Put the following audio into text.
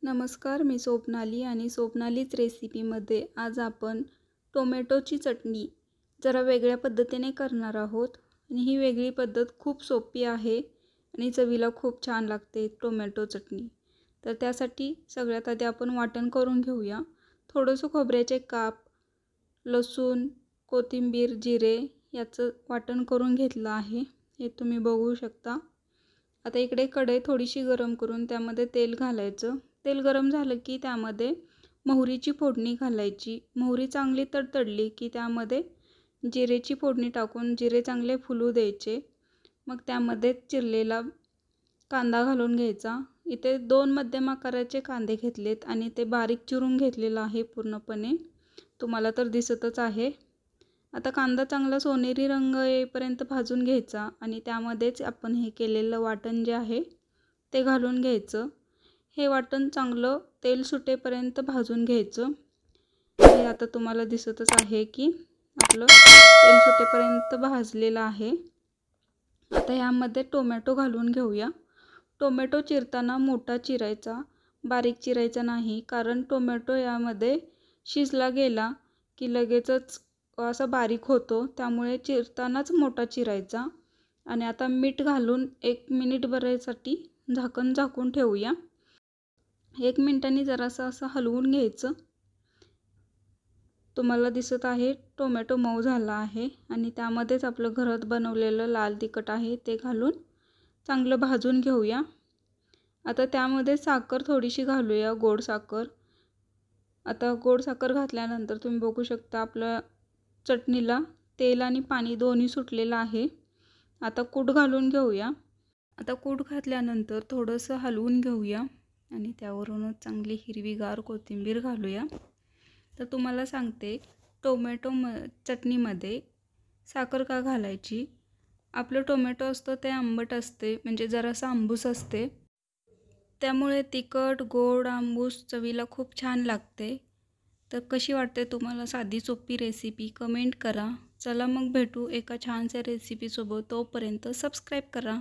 नमस्कार, मी स्वप्नाली आणि स्वप्नालीच रेसिपीमध्ये आज आपण टोमॅटोची चटणी जरा वेगळ्या पद्धतीने करणार आहोत. आणि ही वेगळी पद्धत खूप सोपी आहे आणि चवीला खूप छान लागते टोमॅटो चटणी. तर त्यासाठी सगळ्यात आधी आपण वाटण करून घेऊया. थोडंसं खोबऱ्याचे काप, लसूण, कोथिंबीर, जिरे याचं वाटण करून घेतलं आहे. हे तुम्ही बघू शकता. आता इकडे कढई थोडीशी गरम करून त्यामध्ये तेल घालायचं. तेल गरम झालं की त्यामध्ये मोहरीची फोडणी घालायची. मोहरी चांगली तडतडली की त्यामध्ये जिरेची फोडणी टाकून जिरे चांगले फुलू द्यायचे. मग त्यामध्ये चिरलेला कांदा घालून घ्यायचा. इथे 2 मध्यम आकाराचे कांदे घेतलेत आणि ते बारीक चिरून घेतलेलं आहे पूर्णपणे. तुम्हाला तर दिसतच आहे. आता कांदा चांगला सोनेरी रंग येईपर्यंत भाजून घ्यायचा आणि त्यामध्येच आपण हे केलेलं वाटण जे आहे ते घालून घ्यायचं. हे वाटण चांगलं तेल सुटेपर्यंत भाजून घ्यायचं. हे आता तुम्हाला दिसतच आहे की आपलं तेल सुटेपर्यंत भाजलेलं आहे. आता यामध्ये टोमॅटो घालून घेऊया. टोमॅटो चिरताना मोठा चिरायचा, बारीक चिरायचा नाही, कारण टोमॅटो यामध्ये शिजला गेला की लगेचच असा बारीक होतो. त्यामुळे चिरतानाच मोठा चिरायचा. आणि आता मीठ घालून 1 मिनिट भरासाठी झाकून ठेवूया. 1 मिनिटांनी जरासं असं हलवून घ्यायचं. तुम्हाला दिसत आहे टोमॅटो मऊ झाला आहे आणि त्यामध्येच आपलं घरात बनवलेलं लाल तिखट आहे ते घालून चांगलं भाजून घेऊया. आता त्यामध्ये साखर थोडीशी घालूया, गोड साखर. आता गोड साखर घातल्यानंतर तुम्ही बघू शकता आपलं चटणीला तेल आणि पाणी दोन्ही सुटलेलं आहे. आता कूट घालून घेऊया. आता कूट घातल्यानंतर थोडंसं हलवून घेऊया आणि त्यावरूनच चांगली हिरवीगार कोथिंबीर घालूया. तर तुम्हाला सांगते चटणीमध्ये साखर का घालायची. आपलं टोमॅटो असतं ते आंबट असते, म्हणजे जरासं आंबूस असते. त्यामुळे तिखट, गोड, आंबूस चवीला खूप छान लागते. तर कशी वाटते तुम्हाला साधी सोपी रेसिपी कमेंट करा. चला मग भेटू एका छानशा रेसिपीसोबत. तोपर्यंत सबस्क्राईब करा.